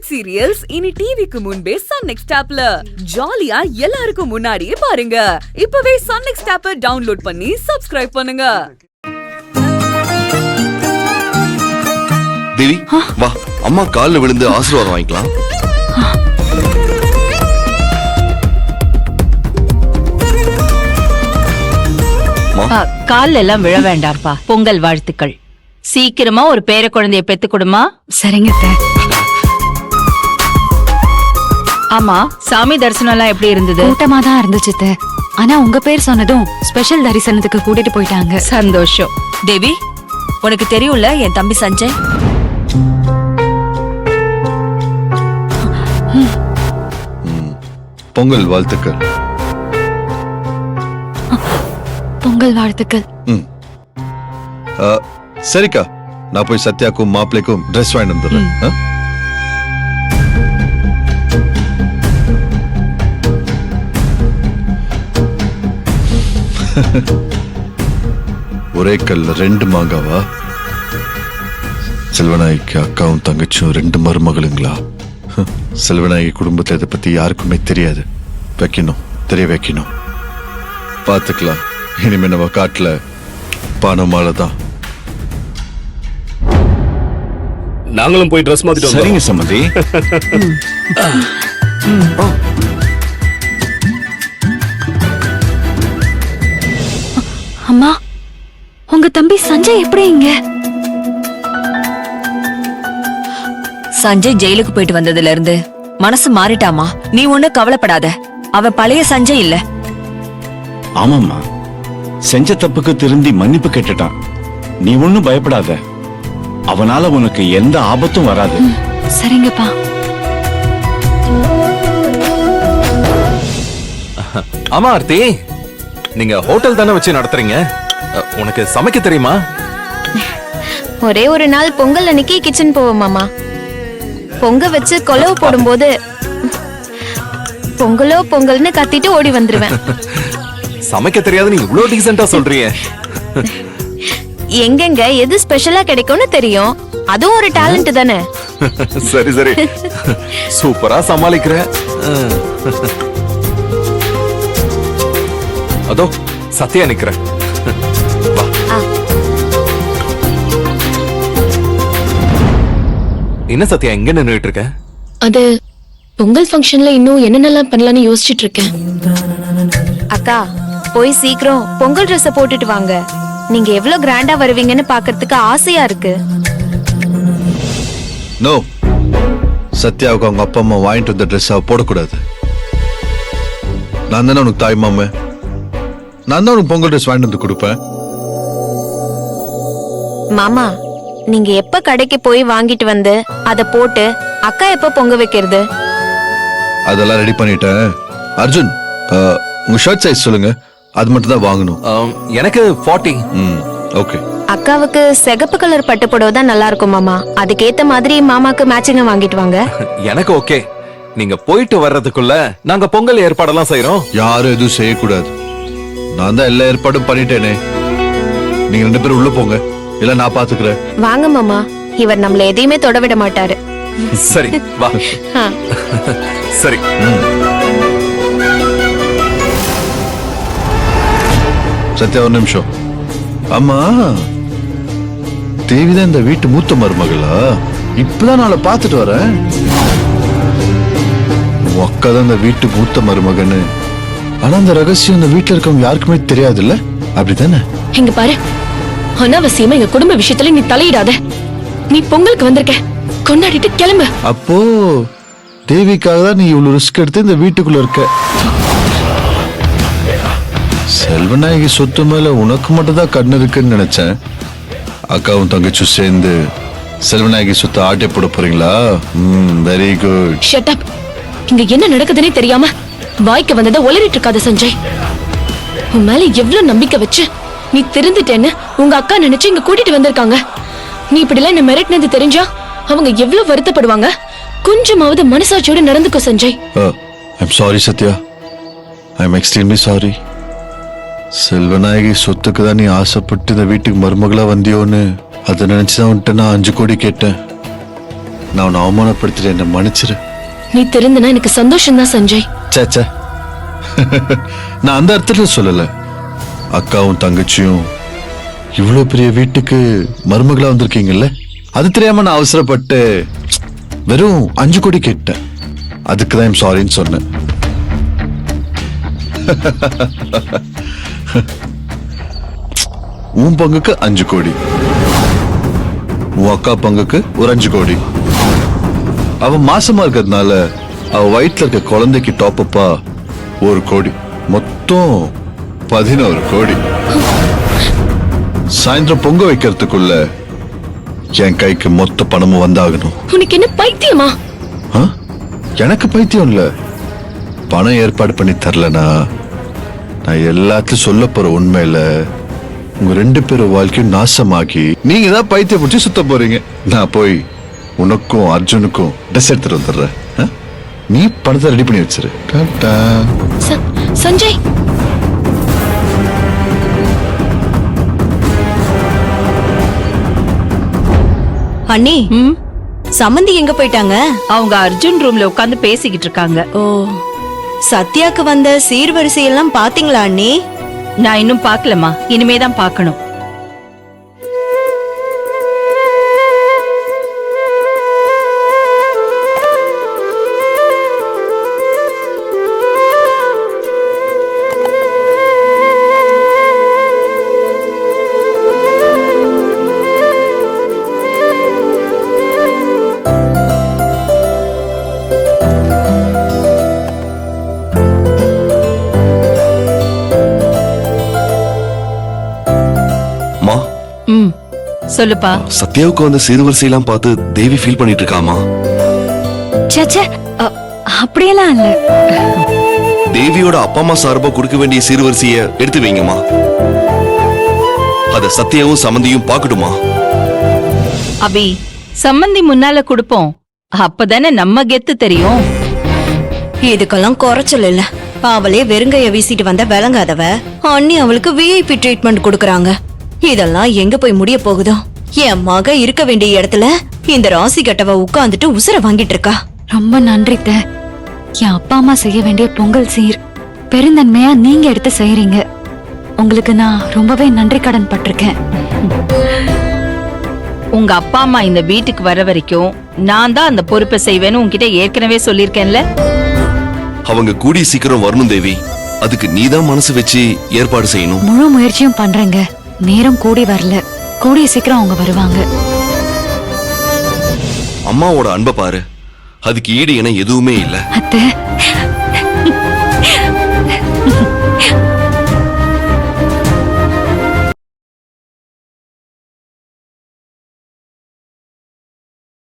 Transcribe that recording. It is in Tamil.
வெப் சீரியல்ஸ் இனி டிவிக்கு முன்பே சன் நெக்ஸ்ட் ஆப்ல ஜாலியா எல்லாருக்கும் முன்னாடியே பாருங்க. இப்பவே சன் நெக்ஸ்ட் ஆப்பை டவுன்லோட் பண்ணி சப்ஸ்கிரைப் பண்ணுங்க. தேவி வா, அம்மா கால்ல விழுந்து ஆசீர்வாதம் வாங்கிக்கலாம். கால்ல எல்லாம் விழ வேண்டாம்ப்பா. பொங்கல் வாழ்த்துக்கள். சீக்கிரமா ஒரு பேர குழந்தைய பெத்து கொடுமா. சரிங்க. ஆமா, சாமி தரிசனம் எல்லாம் எப்படி இருந்தது? கூட்டமா தான் இருந்துச்சு. ஆனா உங்க பேர் சொன்னதும் ஸ்பெஷல் தரிசனத்துக்கு கூட்டிட்டு போயிட்டாங்க. சந்தோஷம். தேவி, உனக்கு தெரியும்ல என் தம்பி சஞ்சய். பொங்கல் வாழ்த்துக்கள். பொங்கல் வாழ்த்துக்கள். சரிக்கா, நான் போய் சத்யாக்கும் மாப்பிளைக்கும் ட்ரெஸ் வாங்கிட்டு வந்துடுறேன். ஒரே கல்ல ரெண்டு மாங்காவா? செல்வநாயகி அக்காவும் தங்கச்சும் ரெண்டு மருமகளுங்களா? செல்வநாயகி குடும்பத்தை இதை பத்தி யாருக்குமே தெரியாது. வைக்கணும், தெரிய வைக்கணும். பாத்துக்கலாம். இனிமே நம்ம காட்டுல பானமாலதான். நாங்களும் போய் ட்ரெஸ் மாத்திட்டு வந்தோம். சரிங்க சம்மந்தி. அம்மா, உங்க தம்பி சஞ்சய் எப்படி இங்க? சஞ்சய் ஜெயிலுக்கு போயிட்டு வந்ததுல இருந்து மனசு மாறிட்டாமா. நீ ஒண்ணு கவலைப்படாத, அவன் பழைய சஞ்சய் இல்ல. ஆமாம்மா, செஞ்ச தப்புக்கு திருந்தி மன்னிப்பு கேட்டுட்டான். நீ ஒண்ணும் பயப்படாத, அவனால உனக்கு எந்த ஆபத்தும் வராது. சரிங்கப்பா. ஆமா ஆர்த்தி, நீங்க ஹோட்டல் தானே வச்சு நடத்துறீங்க. உனக்கு சமைக்க தெரியுமா? ஒரே ஒரு நாள் பொங்கல் அன்னைக்கு கிச்சன் போவோம் மாமா. பொங்க வச்சு கொலவு போடும்போது பொங்கலோ பொங்கல்னு கத்திட்டு ஓடி வந்துருவேன். சமைக்க தெரியாது நீ இவ்வளவு டீசென்ட்டா சொல்றியே. எங்கெங்க எது ஸ்பெஷலா கிடைக்கும்னு தெரியும். அதுவும் ஒரு டேலண்ட் தானே. சரி சரி, சூப்பரா சமாளிக்கிற. அதோ சத்யா நிக்கிறேன். என்ன சத்யா எங்க நின்னுட்டு இருக்க? அது பொங்கல் ஃபங்க்ஷன்ல இன்னும் என்னென்னலாம் பண்ணலாம்னு யோசிச்சுட்டு இருக்கேன். அக்கா, போய் சீக்கிரம் பொங்கல் ட்ரெஸ் போட்டுட்டு வாங்க. நீங்க எவ்வளவு கிராண்டா வருவீங்கன்னு பாக்குறதுக்கு ஆசையா இருக்கு. நோ, சத்யாவுக்கு அவங்க அப்பா அம்மா வாங்கிட்டு வந்த ட்ரெஸ் போடக்கூடாது. நான் தானே உனக்கு தாய் மாம. நான் தான் உனக்கு பொங்கல் ட்ரெஸ் வாங்கிட்டு வந்து கொடுப்பேன். மாமா, நீங்க எப்ப கடைக்கு போய் வாங்கிட்டு வந்து அத போட்டு அக்கா எப்ப பொங்க வைக்கிறது? அதெல்லாம் ரெடி பண்ணிட்டேன். அர்ஜுன், உங்க ஷர்ட் சைஸ் சொல்லுங்க, அது மட்டும் தான் வாங்கணும். எனக்கு 40. ஓகே. அக்காவுக்கு சிகப்பு கலர் பட்டு புடவை தான் நல்லா இருக்கும் மாமா. அதுக்கேத்த மாதிரி மாமாக்கு மேட்சிங்கா வாங்கிட்டு வாங்க. எனக்கு ஓகே. நீங்க போயிட்டு வர்றதுக்குள்ள நாங்க பொங்கல் ஏற்பாடெல்லாம் செய்யறோம். யாரும் எதுவும் செய்யக்கூடாது. நான் தான் எல்லா ஏற்பாடும் பண்ணிட்டேனே. நீங்க ரெண்டு பேரும் உள்ள போங்க, இல்ல நான் பாத்துக்கிறேன். வாங்க மாமா, இவர் நம்மள எதையுமே தொட விட மாட்டாரு. சரி வா. சரி. சத்யா, ஒரு நிமிஷம். ஆமா, தேவிதான் இந்த வீட்டு மூத்த மருமகளா? இப்பதான் நாளை பாத்துட்டு வரேன். அக்காதான் இந்த வீட்டு மூத்த மருமகன்னு. ஆனா அந்த ரகசியம் இந்த வீட்டுல இருக்கவங்க யாருக்குமே தெரியாது இல்ல? அப்படித்தானே? இங்க பாரு, அனாவசியமா எங்க குடும்ப விஷயத்துல நீ தலையிடாத. நீ பொங்கலுக்கு வந்திருக்க, கொண்டாடிட்டு கிளம்பு. அப்போ தேவிக்காக தான் நீ இவ்வளவு ரிஸ்க் எடுத்து இந்த வீட்டுக்குள்ள இருக்க. செல்வநாயகி சொத்து மேல உனக்கு மட்டும் தான் கண்ணு இருக்குன்னு நினைச்சேன். அக்காவும் தங்கச்சும் சேர்ந்து செல்வநாயகி சொத்து ஆட்டை போட போறீங்களா? Very good. Shut up. இங்க என்ன நடக்குதுன்னே தெரியாம வாய்க்கு வந்ததை ஒளறிட்டு இருக்காத சஞ்சய். உன் மேல எவ்வளவு நம்பிக்கை வச்சு நீ திருந்துட்டேன்னு உங்க அக்கா நினைச்சு இங்க கூட்டிட்டு வந்திருக்காங்க. நீ இப்படி எல்லாம் என்ன மிரட்டினது தெரிஞ்சா அவங்க எவ்வளவு வருத்தப்படுவாங்க. கொஞ்சமாவது மனசாட்சியோட நடந்துக்கோ Sanjay. I'm sorry Sathya, I'm extremely sorry. Selvanayaki சொத்துக்கு தான் நீ ஆசைப்பட்டு இந்த வீட்டுக்கு மருமகளா வந்தியோன்னு அதை நினைச்சுதான் வந்துட்டு நான் 5 கோடி கேட்டேன். நான் உன்னை அவமானப்படுத்துறேன், என்ன மன்னிச்சிரு. நீ திருந்தினா எனக்கு சந்தோஷம் தான் சஞ்சய். சேச்சே நான் அந்த அர்த்தத்துல சொல்லல. அக்காவும் தங்கச்சியும் இவ்வளவு பெரிய வீட்டுக்கு மருமகளா வந்திருக்கீங்கல்ல, அது தெரியாம நான் அவசரப்பட்டு வெறும் 5 கோடி கேட்டேன். அதுக்குதான் சாரின்னு சொன்னேன். உன் பங்குக்கு 5 கோடி, உன் அக்கா பங்குக்கு ஒரு 5 கோடி. அவ மாசமா இருக்கிறதுனால அவ வயிற்றுல இருக்க குழந்தைக்கு டாப்பப்பா 1 கோடி, மொத்தம் 11 கோடி. சாயந்தரம் பொங்க வைக்கிறதுக்குள்ள என் கைக்கு மொத்த பணமும் வந்தாகணும். உனக்கு என்ன பைத்தியமா? ஆ? எனக்கு பைத்தியம் இல்ல. பணம் ஏற்பாடு பண்ணி தரலனா நான் எல்லாத்தையும் சொல்ல போற உண்மையில உங்க 2 பேரும் வாழ்க்கையும் நாசமாக்கி நீங்க தான் பைத்தியம் பிடிச்சி சுத்த போறீங்க. நான் போய் உனக்கும் அர்ஜுனுக்கும் ட்ரெஸ் எடுத்துட்டு வந்துடுறேன். ஆ? நீ பணத்தை ரெடி பண்ணி வச்சிரு. டாடா. சஞ்சய், அண்ணி சம்மந்தி எங்க போயிட்டாங்க? அவங்க அர்ஜுன் ரூம்ல உட்கார்ந்து பேசிக்கிட்டு இருக்காங்க. ஓ, சத்யாக்கு வந்த சீர்வரிசை எல்லாம் பாத்தீங்களா அண்ணி? நான் இன்னும் பார்க்கலமா, இனிமேதான் பார்க்கணும். சொல்லுப்பா. சத்யாவுக்கு வந்த சீர்வரிசையெல்லாம் பார்த்து தேவி ஃபீல் பண்ணிட்டு இருக்காமா? சேச்சே அப்படியெல்லாம் இல்ல. தேவியோட அப்பா அம்மா சார்பா கொடுக்க வேண்டிய சீர்வரிசைய எடுத்து வைங்கம்மா. அத சத்யாவும் சம்மந்தியும் பாக்கட்டுமா? அபி, சம்மந்தி முன்னால கொடுப்போம், அப்பதானே நம்ம கெத்து தெரியும். இதுக்கெல்லாம் குறைச்சல் இல்ல. அவளே வெறுங்கைய வீசிட்டு வந்த விளங்காதவ அண்ணி அவளுக்கு விஐபி ட்ரீட்மெண்ட் கொடுக்கறாங்க. இதெல்லாம் எங்க போய் முடிய போகுதோ? என் மக இருக்க வேண்டிய இடத்துல இந்த ராசி கட்டவ உட்கார்ந்துட்டு உசுர வாங்கிட்டு இருக்கா. ரொம்ப நன்றி தே. என் அப்பா அம்மா செய்ய வேண்டிய பொங்கல் சீர் பெருந்தன்மையா நீங்க எடுத்து செய்யறீங்க. உங்களுக்கு நான் ரொம்பவே நன்றி கடன் பட்டிருக்கேன். உங்க அப்பா அம்மா இந்த வீட்டுக்கு வர வரைக்கும் நான் தான் அந்த பொறுப்பை செய்வேன்னு உன்கிட்ட ஏற்கனவே சொல்லிருக்கேன்ல. அவங்க கூடி சீக்கிரம் வரணும் தேவி. அதுக்கு நீதான் மனசு வச்சு ஏற்பாடு செய்யணும். முழு முயற்சியும் பண்றேங்க. நேரம் கூடி வரல, கூடிய சீக்கிரம் அவங்க வருவாங்க. அம்மாவோட அன்பை பாரு, அதுக்கு ஈடு என எதுவுமே இல்ல. அத்தை